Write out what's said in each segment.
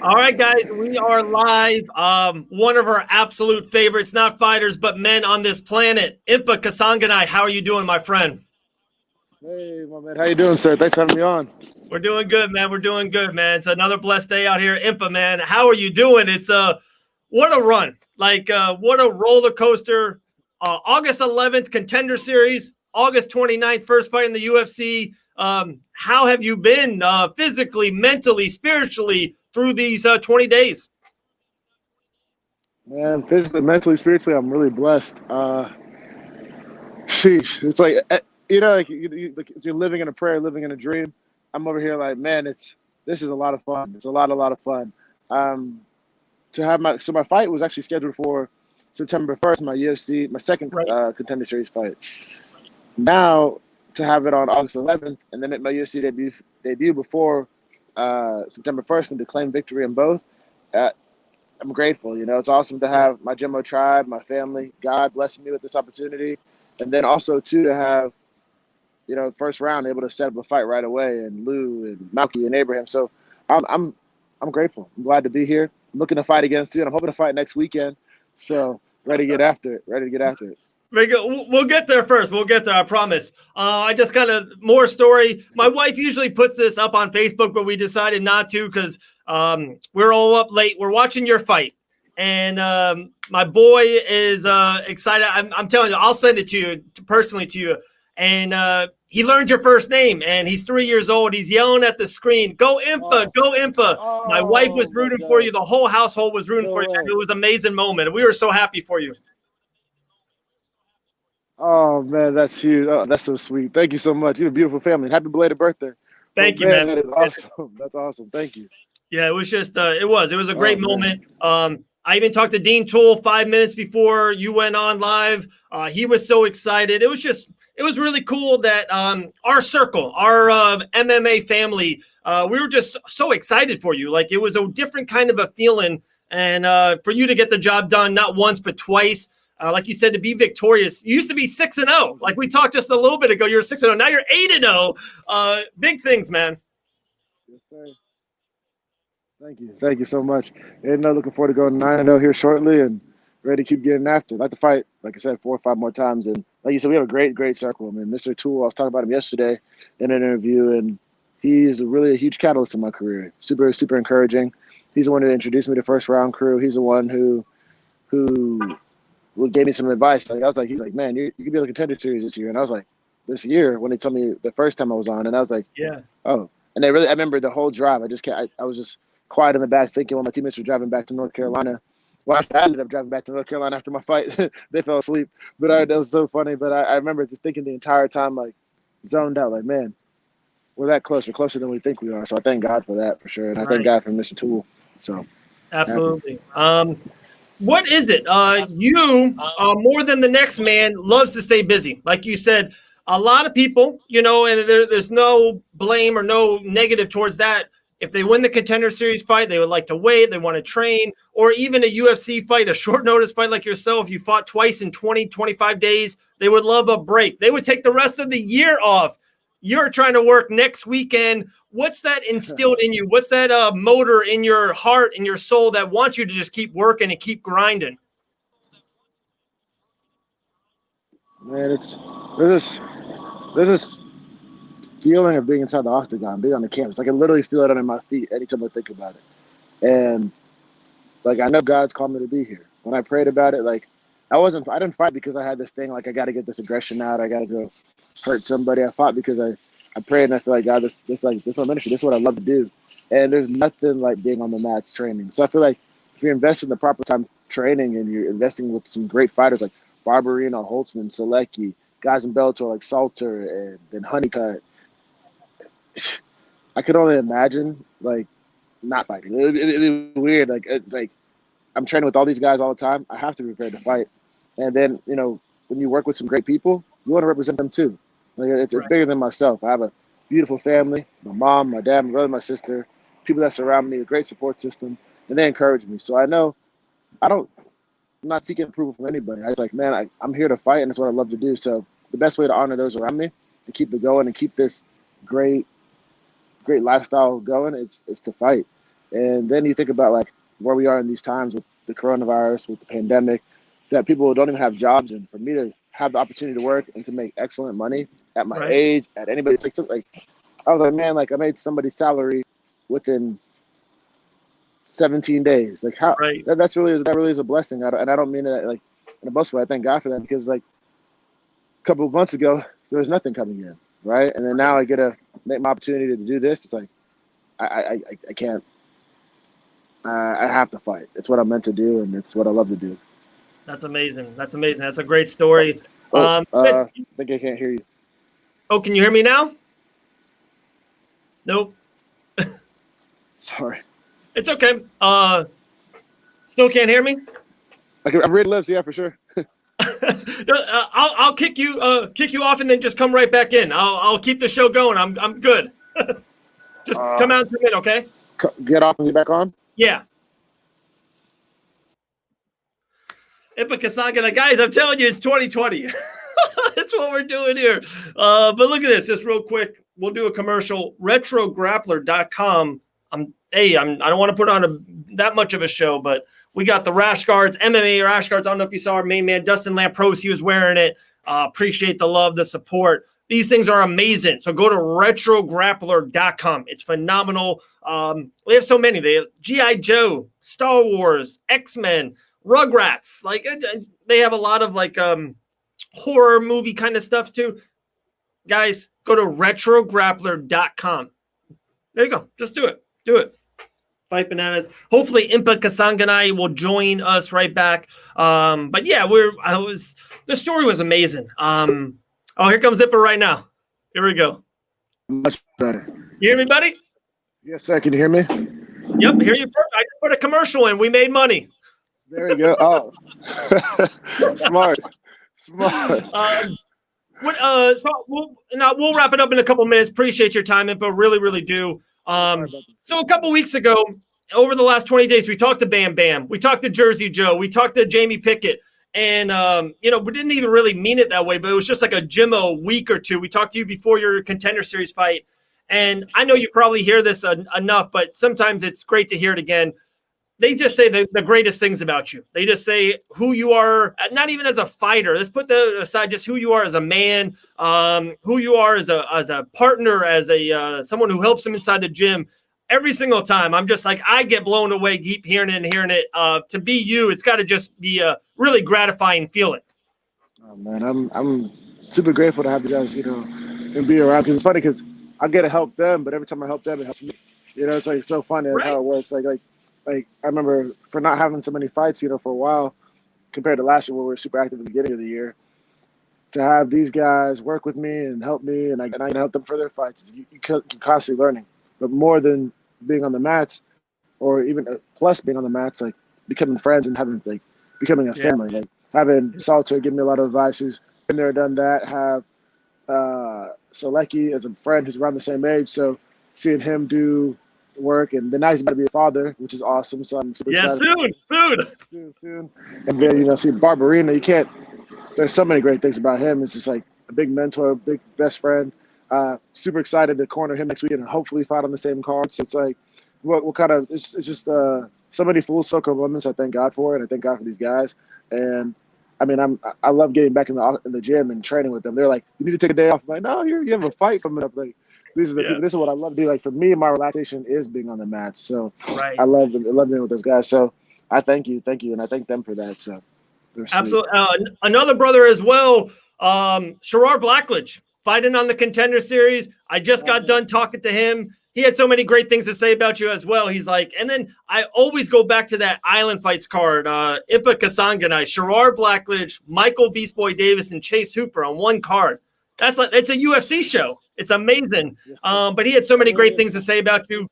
All right, guys, we are live. One of our absolute favorites, not fighters, but men on this planet, Impa Kasanganay. How are you doing, my friend? Hey, my man, how you doing, sir? Thanks for having me on. We're doing good, man. We're doing good, man. It's another blessed day out here. Impa, man, how are you doing? It's what a run. What a roller coaster. August 11th, Contender Series. August 29th, first fight in the UFC. How have you been physically, mentally, spiritually through these 20 days? Man, physically, mentally, spiritually, I'm really blessed. Sheesh, it's like you're living in a prayer, living in a dream. I'm over here like, man, this is a lot of fun. It's a lot of fun. Um, to have my fight was actually scheduled for September 1st, my UFC, my second Right. Contender Series fight. Now to have it on August 11th, and then make my UFC debut before September 1st, and to claim victory in both. Uh, I'm grateful. It's awesome to Yeah. have my Jimmo tribe, my family, God blessing me with this opportunity, and then also too to have first round able to set up a fight right away, and Lou and Malky and Abraham. So I'm grateful. I'm glad to be here. I'm looking to fight against you, and I'm hoping to fight next weekend. So ready to get after it. Ready to get after it. Very good. We'll get there first. We'll get there. I promise. I just kind of more story. My wife usually puts this up on Facebook, but we decided not to because we're all up late. We're watching your fight, and my boy is excited. I'm telling you, I'll send it to you personally to you. And he learned your first name, and he's 3 years old. He's yelling at the screen, "Go Impa! Oh, Go Impa!" My wife was oh my rooting for you. God. The whole household was rooting for No you. way. It was an amazing moment. We were so happy for you. Oh man, that's huge. Oh, that's so sweet. Thank you so much. You have a beautiful family. And happy belated birthday. But Thank you, man. man, that is awesome. That's awesome. Thank you. Yeah, it was just it was a great Oh moment. man. I even talked to Dean Toole 5 minutes before you went on live. He was so excited. It was really cool that our circle, our MMA family, we were just so excited for you. Like it was a different kind of a feeling, and for you to get the job done not once but twice. Like you said, to be victorious. You used to be 6-0. Like we talked just a little bit ago, you're 6-0. Now you're 8-0. Big things, man. Yes, sir. Thank you. Thank you so much. And looking forward to going 9-0 here shortly, and ready to keep getting after it. I'd like to fight, like I said, 4 or 5 more times. And like you said, we have a great circle. I mean, Mr. Toole, I was talking about him yesterday in an interview, and he's really a huge catalyst in my career. Super encouraging. He's the one who introduced me to first round crew. He's the one who gave me some advice. Like he's like, man, you could be on the Contender Series this year. And I was like, this year, when they told me the first time I was on, and I was like, Yeah. oh. And I remember the whole drive. I just can't. I was just quiet in the back, thinking while my teammates were driving back to North Carolina. Well, actually, I ended up driving back to North Carolina after my fight. They fell asleep, but that was so funny. But I remember just thinking the entire time, like zoned out, like, man, we're that close. We're closer than we think we are. So I thank God for that for sure, and I thank Right. God for Mr. Toole. So happy. Absolutely. What is it? You, more than the next man, loves to stay busy. Like you said, a lot of people, and there's no blame or no negative towards that. If they win the Contender Series fight, they would like to wait. They want to train, or even a UFC fight, a short notice fight like yourself. You fought twice in 20, 25 days. They would love a break. They would take the rest of the year off. You're trying to work next weekend. What's that instilled in you? What's that motor in your heart and your soul that wants you to just keep working and keep grinding? Man, there's this feeling of being inside the octagon, being on the canvas. I can literally feel it under my feet anytime I think about it. And like I know God's called me to be here. When I prayed about it, like I didn't fight because I had this thing like I got to get this aggression out. I got to go hurt somebody. I fought because I prayed and I feel like God, this is my ministry. This is what I love to do. And there's nothing like being on the mats training. So I feel like if you're investing the proper time training and you're investing with some great fighters like Barbarino, Holtzman, Selecki, guys in Bellator like Salter and then Honeycutt, I could only imagine like not fighting. It'd be weird. Like it's like I'm training with all these guys all the time. I have to be prepared to fight. And then when you work with some great people, you want to represent them too. Like it's Right. bigger than myself. I have a beautiful family, my mom, my dad, my brother, my sister, people that surround me, a great support system, and they encourage me. So I know I don't. I'm not seeking approval from anybody. I was like, man, I'm here to fight, and it's what I love to do. So the best way to honor those around me and keep it going and keep this great lifestyle going is to fight. And then you think about like where we are in these times with the coronavirus, with the pandemic, that people don't even have jobs. And for me to have the opportunity to work and to make excellent money at my Right. age, at anybody's like I was like, man, like I made somebody's salary within 17 days. Like how Right. that really is a blessing. And I don't mean it like in a boastful way. I thank God for that because like a couple of months ago there was nothing coming in, right? And then now I get to make my opportunity to do this. It's like I can't. I have to fight. It's what I'm meant to do, and it's what I love to do. That's amazing. That's amazing. That's a great story. I think I can't hear you. Oh, can you hear me now? Nope. Sorry. It's okay. Still can't hear me? I've read lips, yeah, for sure. I'll kick you off and then just come right back in. I'll keep the show going. I'm good. Just come out in a minute, okay? Get off and get back on? Yeah. Impa Kasanganay, guys, I'm telling you, it's 2020. That's what we're doing here. But look at this, just real quick. We'll do a commercial. RetroGrappler.com. I don't want to put on that much of a show, but we got the rash guards, MMA rash guards. I don't know if you saw our main man, Dustin Lampros. He was wearing it. Appreciate the love, the support. These things are amazing. So go to RetroGrappler.com. It's phenomenal. We have so many. They have G.I. Joe, Star Wars, X-Men, Rugrats. Like they have a lot of like horror movie kind of stuff too. Guys, go to RetroGrappler.com. There you go. Just do it. Do it. Fight bananas. Hopefully Impa Kasanganay will join us right back. But yeah, the story was amazing. Here comes Impa right now. Here we go. Much better. You hear me, buddy? Yes, sir. Can you hear me? Yep, hear you. I just put a commercial in. We made money. There you go. Oh. Smart. So we'll wrap it up in a couple minutes. Appreciate your time, Impa. Really, really do. So a couple weeks ago, over the last 20 days, we talked to Bam Bam. We talked to Jersey Joe. We talked to Jamie Pickett. And, we didn't even really mean it that way, but it was just like a Jimmo week or two. We talked to you before your Contender Series fight. And I know you probably hear this enough, but sometimes it's great to hear it again. They just say the greatest things about you. They just say who you are, not even as a fighter. Let's put that aside, just who you are as a man, who you are as a partner, as someone who helps them inside the gym. Every single time, I'm just like, I get blown away, keep hearing it. To be you, it's got to just be a really gratifying feeling. Oh, man, I'm super grateful to have you guys, and be around. Because it's funny because I get to help them, but every time I help them, it helps me. It's like so funny how it works. Like I remember for not having so many fights, for a while, compared to last year where we were super active at the beginning of the year, to have these guys work with me and help me, and I can help them for their fights. You're constantly learning, but more than being on the mats, or even plus being on the mats, like becoming friends and becoming a family. Like having Salter give me a lot of advice. Who's been there, done that. Have Selecki as a friend who's around the same age, so seeing him do work, and then now he's about to be a father, which is awesome. So I'm super excited. Soon. And then see Barbarina. There's so many great things about him. It's just like a big mentor, big best friend. Super excited to corner him next week and hopefully fight on the same card. So it's like, what kind of? It's just so many full circle moments. I thank God for it. I thank God for these guys. And I mean, I love getting back in the gym and training with them. They're like, you need to take a day off. I'm like, no, you have a fight coming up. Like, this is what I love to do. Like for me, my relaxation is being on the mats. So I love being with those guys. So I thank you, and I thank them for that. So absolutely. Another brother as well, Sherrard Blackledge, fighting on the Contender Series. I just got done talking to him. He had so many great things to say about you as well. He's like, and then I always go back to that Island Fights card, Impa Kasanganay, Sherrard Blackledge, Michael Beast Boy Davis, and Chase Hooper on one card. It's a UFC show. It's amazing. But he had so many great things to say about you.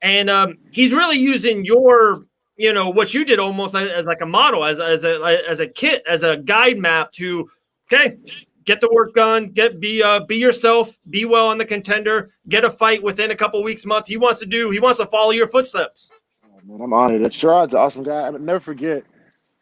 And he's really using your, what you did almost as like a model, as a kit, as a guide map to, get the work done, be yourself, be well on the Contender, get a fight within a couple weeks, month. He wants to follow your footsteps. Oh, man, I'm honored. Sherrod's an awesome guy. I would never forget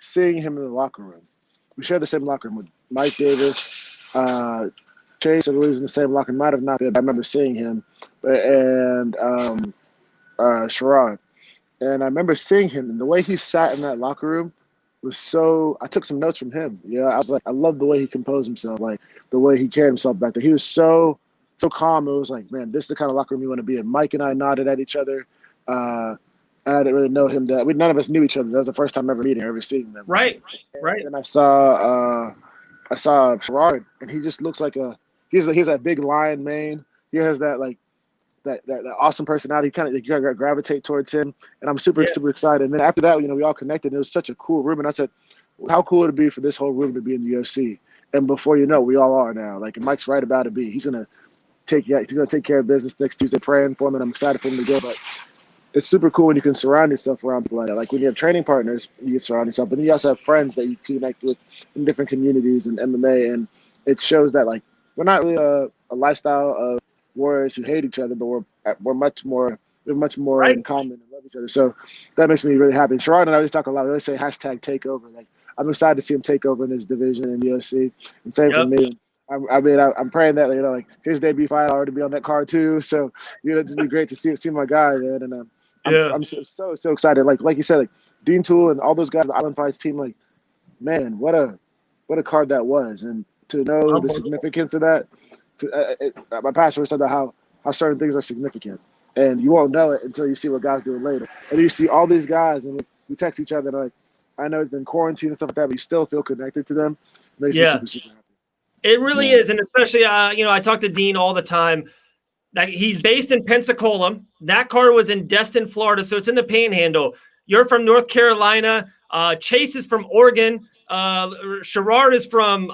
seeing him in the locker room. We shared the same locker room with Mike Davis, Chase. I believe was in the same locker room. Might have not been, but I remember seeing him. And Sherrod. And I remember seeing him, and the way he sat in that locker room was so. I took some notes from him. I was like, I love the way he composed himself, like the way he carried himself back there. He was so calm. It was like, man, this is the kind of locker room you want to be in. Mike and I nodded at each other. I didn't really know him. None of us knew each other. That was the first time ever meeting or ever seeing them. Right. And I saw Gerard, and he just looks like he has that big lion mane. He has that like that awesome personality. You gotta gravitate towards him, and I'm super excited. And then after that, we all connected. It was such a cool room, and I said, how cool would it be for this whole room to be in the UFC? And before you know, we all are now. Like, Mike's right about it. He's gonna take care of business next Tuesday. Praying for him, and I'm excited for him to go. But it's super cool when you can surround yourself around people like that. Like, when you have training partners, you can surround yourself, but then you also have friends that you connect with in different communities in MMA, and it shows that, like, we're not really a lifestyle of warriors who hate each other, but we're much more in common and love each other. So that makes me really happy. Sherrod and I always talk a lot. We always say #takeover. Like, I'm excited to see him take over in his division in the UFC, and same for me. I'm praying that like his debut fight, I'll already be on that card too. So it'd be great to see my guy, man. And I'm so excited. Like you said, like Dean Toole and all those guys, the Island Fights team. Like, man, what a card that was, and to know the significance of that. My pastor was talking about how certain things are significant, and you won't know it until you see what God's doing later. And you see all these guys, and we text each other, and like, I know it's been quarantine and stuff like that, but you still feel connected to them. It makes me super, super happy. It really is, and especially I talk to Dean all the time. Like, he's based in Pensacola. That card was in Destin, Florida, so it's in the Panhandle. You're from North Carolina. Chase is from Oregon. Sherrard is from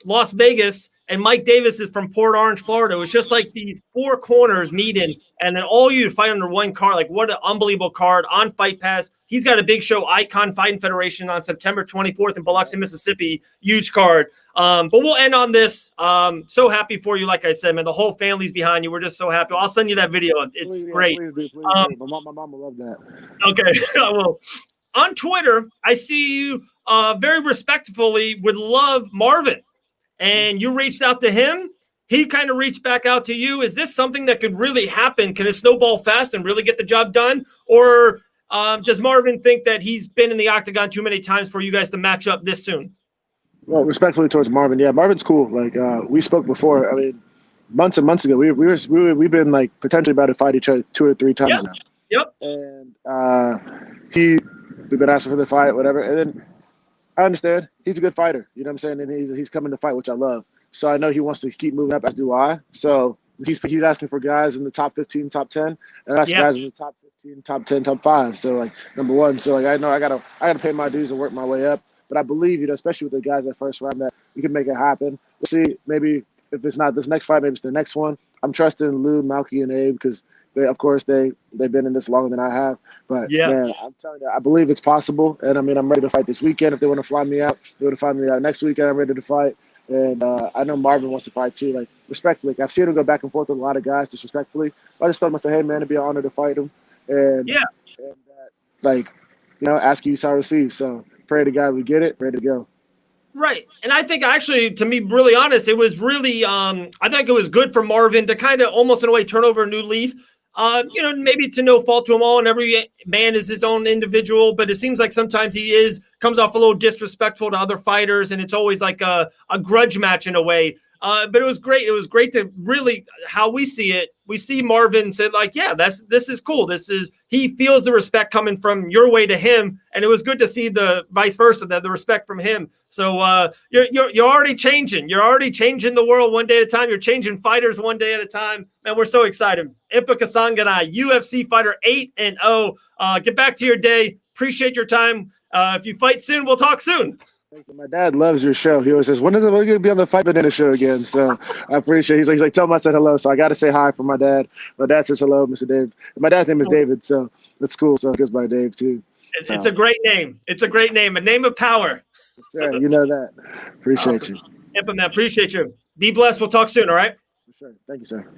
Las Vegas, and Mike Davis is from Port Orange, Florida. It was just like these four corners meeting, and then all you fight under one card. Like, what an unbelievable card on Fight Pass. He's got a big show, Icon Fighting Federation, on September 24th in Biloxi, Mississippi. Huge card. But we'll end on this. So happy for you, like I said, man. The whole family's behind you. We're just so happy. I'll send you that video. It's great. Please do. My mom will love that. Okay, I will. On Twitter, I see you very respectfully would love Marvin, and you reached out to him. He kind of reached back out to you. Is this something that could really happen? Can it snowball fast and really get the job done? Or does Marvin think that he's been in the octagon too many times for you guys to match up this soon? Well, respectfully towards Marvin, yeah, Marvin's cool. Like, we spoke before. I mean, months and months ago, we've been like potentially about to fight each other 2 or 3 times now. Yep. And we've been asking for the fight, whatever. And then I understand he's a good fighter. You know what I'm saying? And he's coming to fight, which I love. So I know he wants to keep moving up, as do I. So he's asking for guys in the top 15, top 10, and that's guys in the top 15, top 10, top 5. So like number 1. So like I know I gotta pay my dues and work my way up. But I believe, especially with the guys at first round, that we can make it happen. We'll see. Maybe if it's not this next fight, maybe it's the next one. I'm trusting Lou, Malky, and Abe because they've been in this longer than I have. But man, I'm telling you, I believe it's possible. And I mean, I'm ready to fight this weekend. If they want to fly me out, they want to fly me out next weekend. I'm ready to fight. And I know Marvin wants to fight too. Like, respectfully, I've seen him go back and forth with a lot of guys disrespectfully. I just told him, I said, hey man, it'd be an honor to fight him. And ask you shall receive. So pray to God we get it, ready to go. Right. And I think actually, to be really honest, it was really, I think it was good for Marvin to kind of almost in a way turn over a new leaf. Maybe to no fault to them all, and every man is his own individual, but it seems like sometimes he comes off a little disrespectful to other fighters, and it's always like a grudge match in a way. But it was great. It was great to really, how we see it. We see Marvin said, like, yeah, this is cool. He feels the respect coming from your way to him. And it was good to see the vice versa, that the respect from him. So you're already changing. You're already changing the world one day at a time. You're changing fighters one day at a time. Man, we're so excited. Impa Kasanganay, UFC fighter 8-0. Get back to your day. Appreciate your time. If you fight soon, we'll talk soon. My dad loves your show. He always says, when are you going to be on the Fight Banana show again? So I appreciate it. He's like, tell him I said hello. So I got to say hi for my dad. My dad says hello, Mr. Dave. My dad's name is David, so that's cool. So it goes by Dave, too. It's a great name. It's a great name. A name of power. Sir, you know that. Appreciate you. Impa, man, appreciate you. Be blessed. We'll talk soon, all right? For sure. Thank you, sir.